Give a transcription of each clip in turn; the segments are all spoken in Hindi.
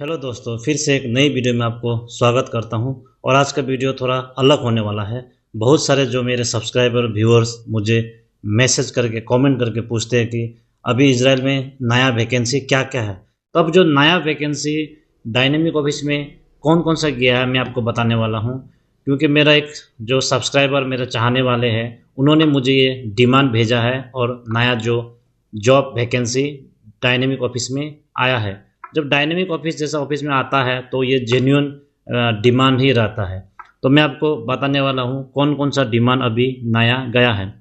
हेलो दोस्तों, फिर से एक नई वीडियो में आपको स्वागत करता हूं। और आज का वीडियो थोड़ा अलग होने वाला है। बहुत सारे जो मेरे सब्सक्राइबर व्यूअर्स मुझे मैसेज करके कमेंट करके पूछते हैं कि अभी इजराइल में नया वैकेंसी क्या क्या है। तो अब जो नया वैकेंसी डायनेमिक ऑफिस में कौन कौन सा गया है मैं आपको बताने वाला हूँ। क्योंकि मेरा एक जो सब्सक्राइबर मेरे चाहने वाले हैं उन्होंने मुझे ये डिमांड भेजा है और नया जो जॉब वैकेंसी डायनेमिक ऑफिस में आया है। जब डायनेमिक ऑफिस जैसा ऑफिस में आता है तो ये जेन्युइन डिमांड ही रहता है। तो मैं आपको बताने वाला हूँ कौन कौन सा डिमांड अभी नया गया है।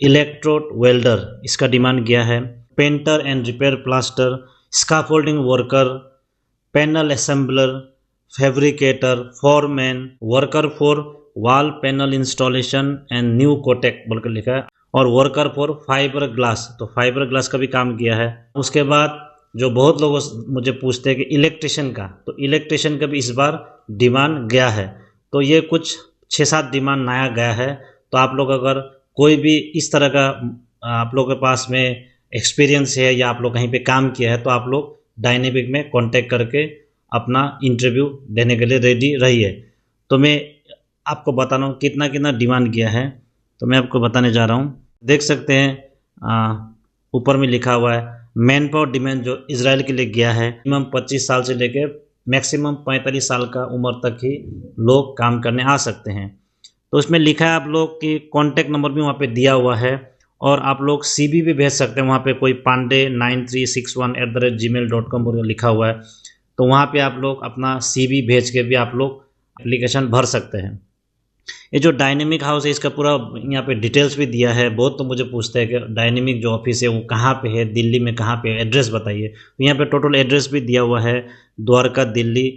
इलेक्ट्रोड वेल्डर इसका डिमांड गया है। Painter and repair plaster, scaffolding worker, panel assembler, fabricator, foreman, worker for wall panel installation and new कोटेक बोलकर लिखा है। और वर्कर फॉर फाइबर ग्लास, तो फाइबर ग्लास का भी काम किया है। उसके बाद जो बहुत लोग मुझे पूछते हैं कि इलेक्ट्रिशियन का, तो इलेक्ट्रिशियन का भी इस बार डिमांड गया है। तो ये कुछ 6-7 डिमांड नया गया है। तो आप लोग अगर कोई भी इस तरह का आप लोग के पास में एक्सपीरियंस है या आप लोग कहीं पे काम किया है तो आप लोग डायनेमिक में कांटेक्ट करके अपना इंटरव्यू देने के लिए रेडी रहिए। तो मैं आपको बता रहा हूँ कितना कितना डिमांड किया है। तो मैं आपको बताने जा रहा हूँ, देख सकते हैं ऊपर में लिखा हुआ है मैन पावर डिमांड जो इजराइल के लिए गया है। मिनिमम 25 साल से लेकर मैक्सिमम 45 साल का उम्र तक ही लोग काम करने आ सकते हैं। तो उसमें लिखा है आप लोग की कॉन्टैक्ट नंबर भी वहाँ पे दिया हुआ है और आप लोग CV भी भेज सकते हैं। वहाँ पे कोई pandey9361@gmail.com पर लिखा हुआ है। तो वहाँ पे आप लोग अपना CV भेज के भी आप लोग एप्लीकेशन भर सकते हैं। ये जो डायनेमिक हाउस है इसका पूरा यहाँ पे डिटेल्स भी दिया है। बहुत तो मुझे पूछते हैं कि डायनेमिक जो ऑफिस है वो कहाँ पे है, दिल्ली में कहाँ पे है, एड्रेस बताइए। तो यहाँ पे टोटल एड्रेस भी दिया हुआ है, द्वारका दिल्ली,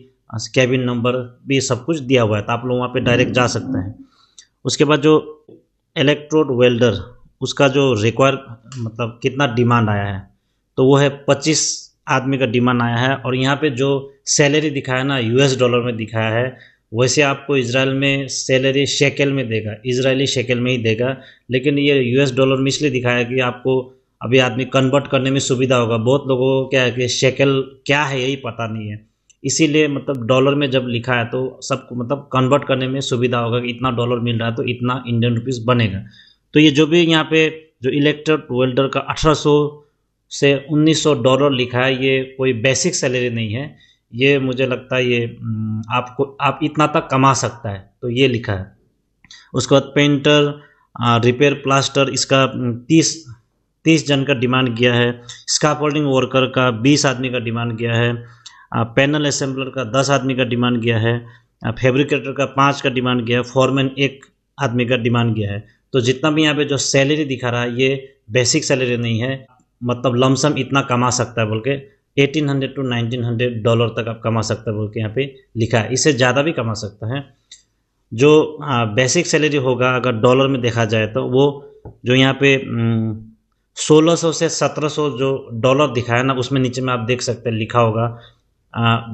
कैबिन नंबर भी सब कुछ दिया हुआ है। तो आप लोग वहाँ पे डायरेक्ट जा सकते हैं। उसके बाद जो इलेक्ट्रोड वेल्डर उसका जो रिक्वायर मतलब कितना डिमांड आया है, तो वो है 25 आदमी का डिमांड आया है। और यहाँ पे जो सैलरी दिखाया ना US डॉलर में दिखाया है, वैसे आपको इजराइल में सैलरी शेकेल में देगा, इजरायली शेकेल में ही देगा। लेकिन ये US डॉलर में इसलिए दिखाया कि आपको अभी आदमी कन्वर्ट करने में सुविधा होगा। बहुत लोगों को क्या है कि शेकेल क्या है यही पता नहीं है, इसीलिए मतलब डॉलर में जब लिखा है तो सबको मतलब कन्वर्ट करने में सुविधा होगा कि इतना डॉलर मिल रहा है तो इतना इंडियन रुपीज़ बनेगा। तो ये जो भी यहाँ पे जो इलेक्ट्रोड वेल्डर का 1800 से 1900 डॉलर लिखा है, ये कोई बेसिक सैलरी नहीं है। ये मुझे लगता है ये आप इतना तक कमा सकता है, तो ये लिखा है। उसके बाद पेंटर, रिपेयर प्लास्टर, इसका 30 जन का डिमांड किया है। स्काफोल्डिंग वर्कर का 20 आदमी का डिमांड किया है। पैनल असेंबलर का 10 आदमी का डिमांड किया है। फैब्रिकेटर का 5 का डिमांड किया है। फॉरमैन 1 आदमी का डिमांड किया है। तो जितना भी यहाँ पे जो सैलरी दिखा रहा है ये बेसिक सैलरी नहीं है, मतलब लमसम इतना कमा सकता है बोल के 1800 to 1900 डॉलर तक आप कमा सकते हैं बोल के यहाँ पे लिखा है। इससे ज़्यादा भी कमा सकता है। जो बेसिक सैलरी होगा अगर डॉलर में देखा जाए तो वो जो यहाँ पे 1600 से 1700 जो डॉलर दिखाया ना, उसमें नीचे में आप देख सकते हैं लिखा होगा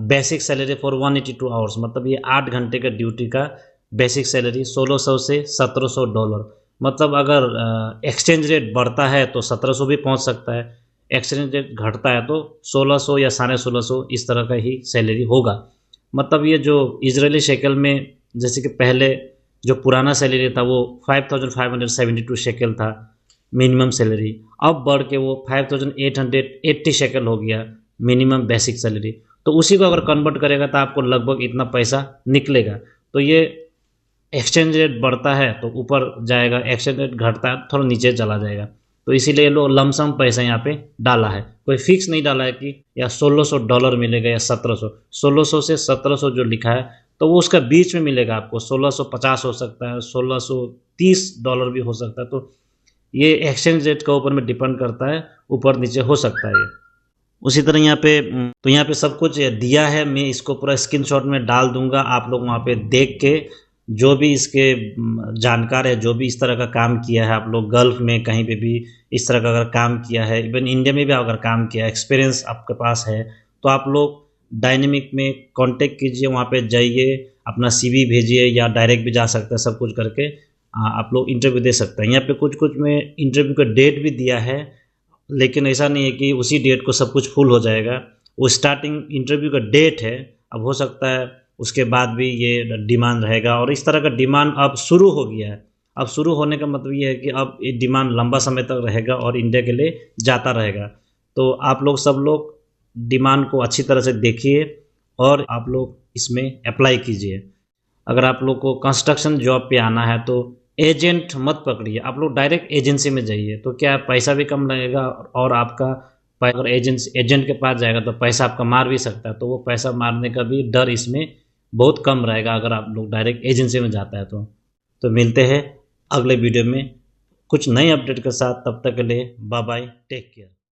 बेसिक सैलरी फॉर 182 आवर्स, मतलब ये 8 घंटे का ड्यूटी का बेसिक सैलरी 1600 से 1700 डॉलर। मतलब अगर एक्सचेंज रेट बढ़ता है तो 1700 भी पहुंच सकता है, एक्सचेंज रेट घटता है तो 1600 या 1650 इस तरह का ही सैलरी होगा। मतलब ये जो इजरायली शेकल में जैसे कि पहले जो पुराना सैलरी था वो 5572 शेकल था मिनिमम सैलरी, अब बढ़ के वो 5880 शेकल हो गया मिनिमम बेसिक सैलरी। तो उसी को अगर कन्वर्ट करेगा तो आपको लगभग इतना पैसा निकलेगा। तो ये एक्सचेंज रेट बढ़ता है तो ऊपर जाएगा, एक्सचेंज रेट घटता है थोड़ा नीचे चला जाएगा। तो इसीलिए लोग लमसम पैसा यहाँ पे डाला है, कोई फिक्स नहीं डाला है कि या 1600 डॉलर मिलेगा या 1700। 1600 से 1700 जो लिखा है तो वो उसका बीच में मिलेगा आपको। 1650 हो सकता है, 1630 डॉलर भी हो सकता है। तो ये एक्सचेंज रेट का ऊपर में डिपेंड करता है, ऊपर नीचे हो सकता है ये। उसी तरह यहाँ पे तो यहाँ पे सब कुछ दिया है, मैं इसको पूरा स्क्रीनशॉट में डाल दूंगा। आप लोग वहाँ पे देख के जो भी इसके जानकार है, जो भी इस तरह का काम किया है, आप लोग गल्फ में कहीं पे भी इस तरह का अगर काम किया है, इवन इंडिया में भी अगर काम किया है, एक्सपीरियंस आपके पास है, तो आप लोग डायनेमिक में कांटेक्ट कीजिए, वहाँ पे जाइए, अपना CV भेजिए या डायरेक्ट भी जा सकते हैं। सब कुछ करके आप लोग इंटरव्यू दे सकते हैं। यहाँ पे कुछ कुछ में इंटरव्यू का डेट भी दिया है, लेकिन ऐसा नहीं है कि उसी डेट को सब कुछ फुल हो जाएगा। वो स्टार्टिंग इंटरव्यू का डेट है, अब हो सकता है उसके बाद भी ये डिमांड रहेगा, और इस तरह का डिमांड अब शुरू हो गया है। अब शुरू होने का मतलब ये है कि अब ये डिमांड लंबा समय तक रहेगा और इंडिया के लिए जाता रहेगा। तो आप लोग सब लोग डिमांड को अच्छी तरह से देखिए और आप लोग इसमें अप्लाई कीजिए। अगर आप लोग को कंस्ट्रक्शन जॉब पे आना है तो एजेंट मत पकड़िए, आप लोग डायरेक्ट एजेंसी में जाइए, तो क्या पैसा भी कम लगेगा और आपका अगर एजेंट के पास जाएगा तो पैसा आपका मार भी सकता है, तो वो पैसा मारने का भी डर इसमें बहुत कम रहेगा अगर आप लोग डायरेक्ट एजेंसी में जाता है तो मिलते हैं अगले वीडियो में कुछ नए अपडेट के साथ। तब तक के लिए बाय बाय, टेक केयर।